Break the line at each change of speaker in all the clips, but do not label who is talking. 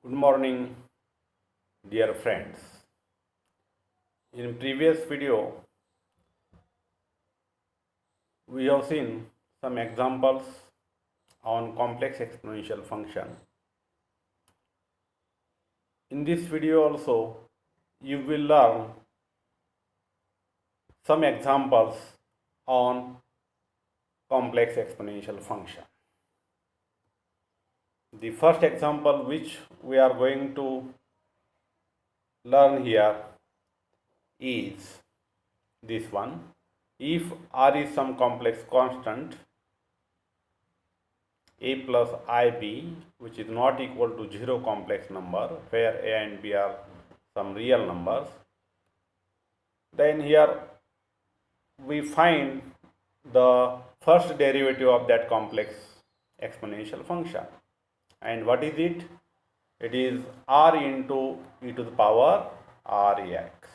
Good morning, dear friends. In previous video, we have seen some examples on complex exponential function. In this video also, you will learn some examples on complex exponential function. The first example which we are going to learn here is this one. If r is some complex constant a plus ib, which is not equal to 0 complex number, where a and b are some real numbers, then here we find the first derivative of that complex exponential function. And what is it? It is r into e to the power rex.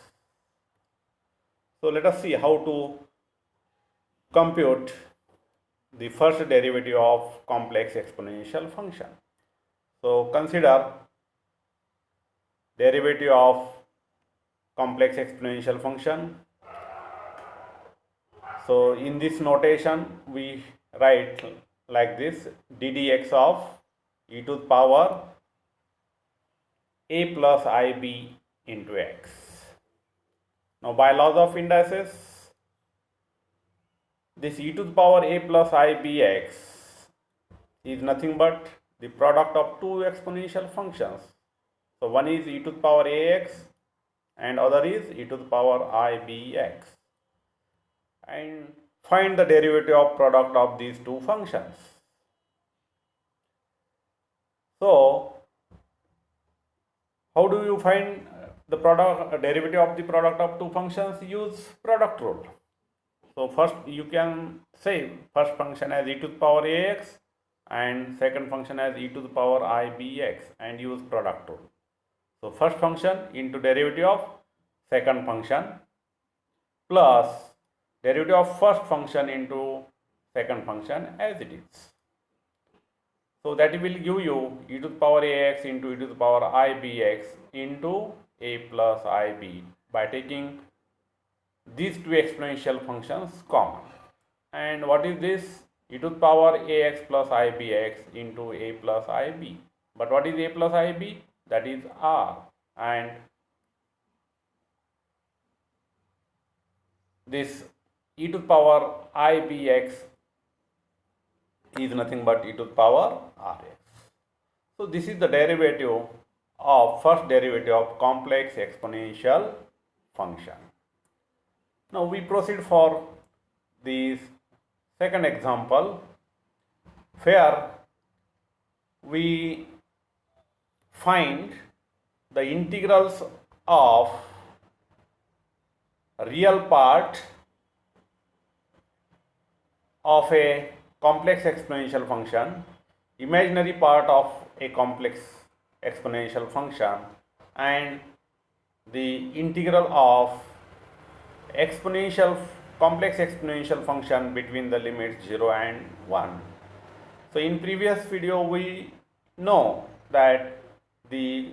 So let us see how to compute the first derivative of complex exponential function. So consider derivative of complex exponential function. So in this notation we write like this: ddx of e to the power a plus ib into x. Now by laws of indices, this e to the power a plus ibx is nothing but the product of two exponential functions. So one is e to the power ax and other is e to the power ibx. And find the derivative of product of these two functions. So how do you find the derivative of the product of two functions? Use product rule. So first you can say first function as e to the power ax and second function as e to the power ibx and use product rule. So first function into derivative of second function plus derivative of first function into second function as it is. So that will give you e to the power ax into e to the power ibx into a plus ib by taking these two exponential functions common. And what is this? E to the power ax plus ibx into a plus ib. But what is a plus ib? That is r. And this e to the power ibx is nothing but e to the power rx. So this is the derivative of first derivative of complex exponential function. Now we proceed for the second example, where we find the integrals of real part of a complex exponential function, imaginary part of a complex exponential function, and the integral of complex exponential function between the limits 0 and 1. So in previous video we know that the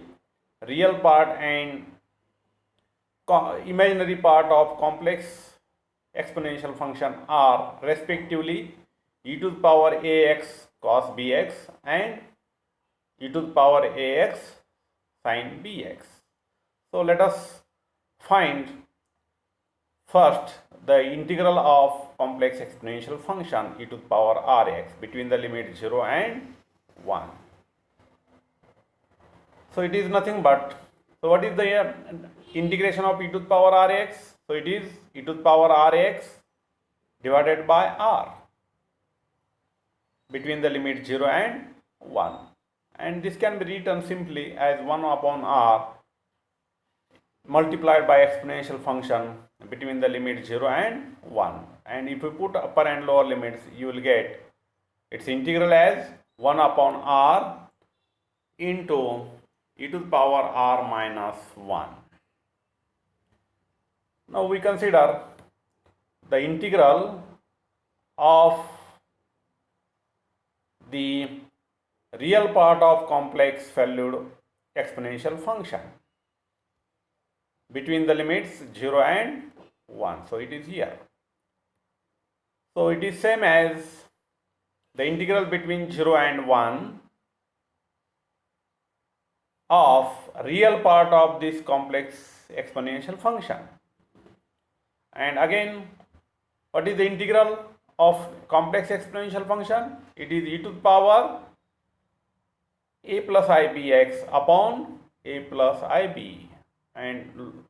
real part and imaginary part of complex exponential function are respectively e to the power ax cos bx and e to the power ax sin bx. So let us find first the integral of complex exponential function e to the power rx between the limit 0 and 1. So it is nothing but, so what is the integration of e to the power rx? So it is e to the power rx divided by r between the limit 0 and 1. And this can be written simply as 1 upon r multiplied by exponential function between the limit 0 and 1. And if you put upper and lower limits, you will get its integral as 1 upon r into e to the power r minus 1. Now we consider the integral of the real part of complex valued exponential function between the limits 0 and 1. So it is here. So it is same as the integral between 0 and 1 of real part of this complex exponential function. And again, what is the integral of complex exponential function? It is e to the power a plus ibx upon a plus ib, and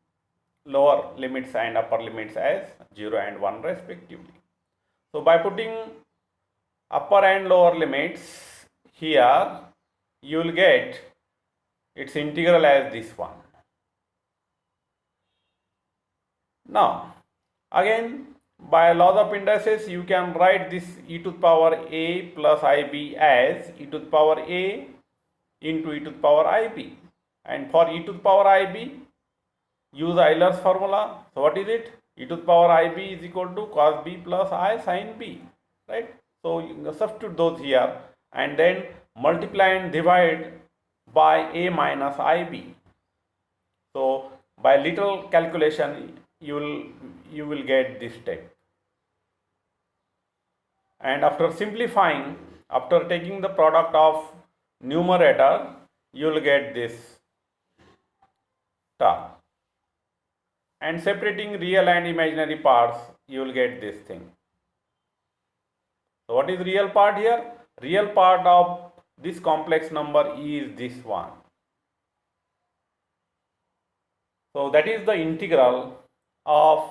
lower limits and upper limits as 0 and 1 respectively. So by putting upper and lower limits here, you will get its integral as this one. Now again, by laws of indices, you can write this e to the power a plus ib as e to the power a into e to the power ib, and for e to the power ib, use Euler's formula. So what is it? E to the power ib is equal to cos b plus I sin b, right? So you substitute those here and then multiply and divide by a minus ib. So by little calculation, you will get this step. And after simplifying, after taking the product of numerator, you will get this term, and separating real and imaginary parts, you will get this thing. So what is real part here? Real part of this complex number is this one. So that is the integral of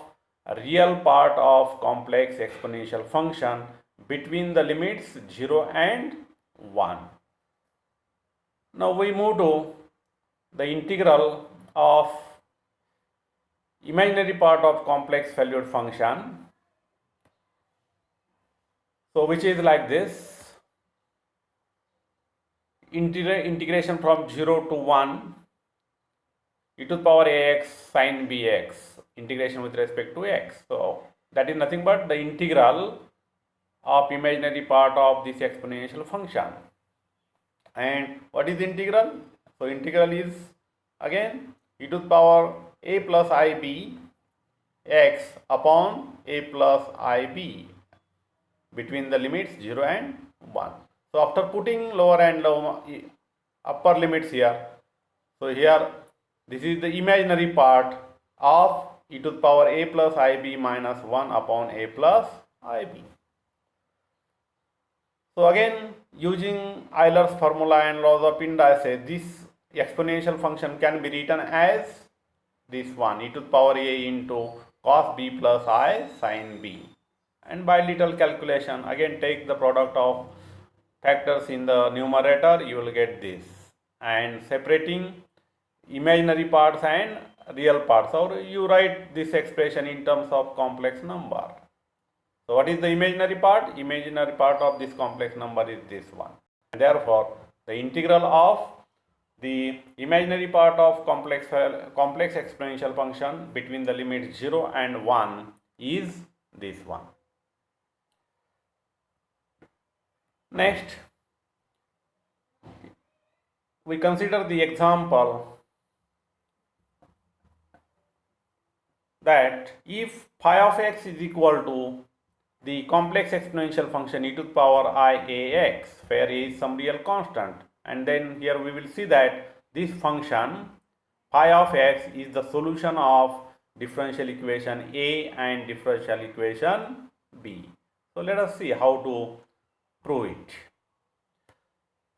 real part of complex exponential function between the limits 0 and 1. Now we move to the integral of imaginary part of complex valued function. So which is like this: integration from 0 to 1 e to the power ax sin bx, integration with respect to x. So that is nothing but the integral of imaginary part of this exponential function. And what is integral? So integral is again e to the power a plus ib x upon a plus ib between the limits 0 and 1. So after putting lower and upper limits here, so here this is the imaginary part of e to the power a plus ib minus 1 upon a plus ib. So again, using Euler's formula and laws of indices, this exponential function can be written as this one, e to the power a into cos b plus I sin b. And by little calculation, again take the product of factors in the numerator, you will get this. And separating imaginary parts and real parts, or you write this expression in terms of complex number. So what is the imaginary part? Imaginary part of this complex number is this one. And therefore, the integral of the imaginary part of complex exponential function between the limits 0 and 1 is this one. Next, we consider the example that if phi of x is equal to the complex exponential function e to the power iax, where a is some real constant, and then here we will see that this function phi of x is the solution of differential equation A and differential equation B. So let us see how to prove it.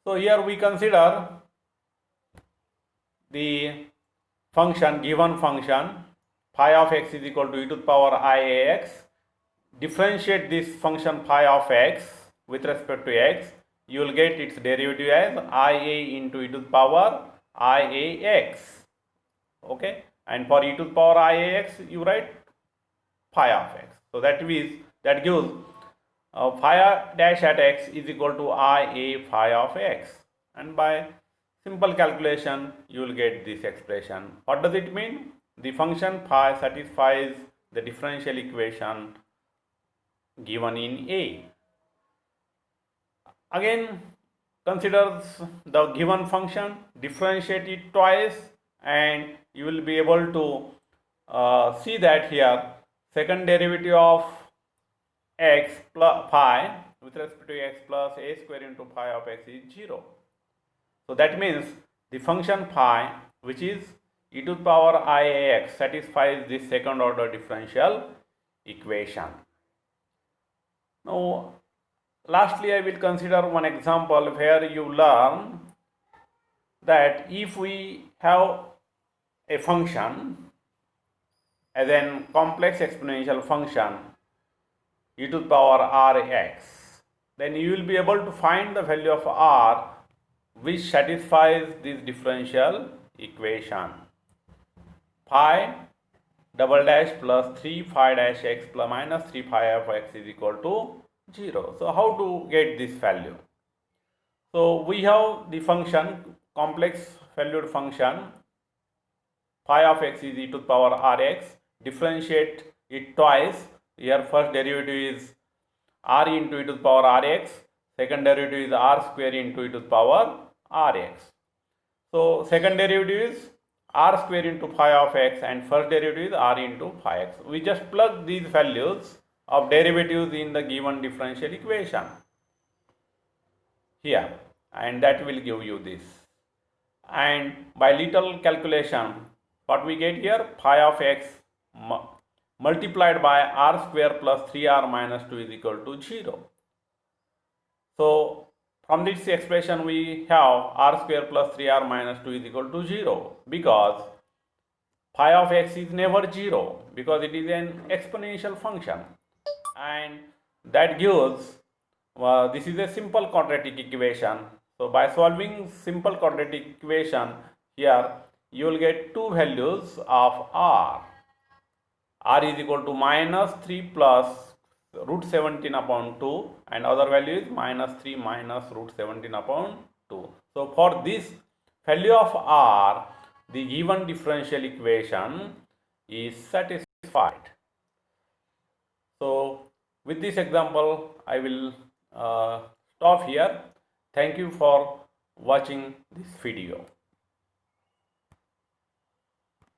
So here we consider the function, given function phi of x is equal to e to the power iax. Differentiate this function phi of x with respect to x, you will get its derivative as ia into e to the power iax. Okay, and for e to the power iax, you write phi of x. So that gives phi dash at x is equal to ia phi of x, and by simple calculation you will get this expression. What does it mean? The function phi satisfies the differential equation given in A. Again, consider the given function, differentiate it twice, and you will be able to see that here second derivative of x plus phi with respect to x plus a square into phi of x is 0. So that means the function phi, which is e to the power I x, satisfies this second order differential equation. Now lastly, I will consider one example where you learn that if we have a function as a complex exponential function e to the power rx, then you will be able to find the value of r which satisfies this differential equation. Phi double dash plus 3 phi dash x plus minus 3 phi of x is equal to 0. So how to get this value? So we have the function, complex valued function phi of x is e to the power rx. Differentiate it twice. Here first derivative is r into e to the power rx. Second derivative is r square into e to the power rx. So second derivative is r square into phi of x and first derivative is r into phi x. We just plug these values of derivatives in the given differential equation here, and that will give you this. And by little calculation, what we get here, phi of x multiplied by r square plus 3r minus 2 is equal to 0. So from this expression we have r square plus 3r minus 2 is equal to 0, because phi of x is never 0 because it is an exponential function, and that gives this is a simple quadratic equation. So by solving simple quadratic equation here, you will get two values of r. R is equal to minus 3 plus root 17 upon 2, and other value is minus 3 minus root 17 upon 2. So for this value of r, the given differential equation is satisfied. So with this example, I will stop here. Thank you for watching this video.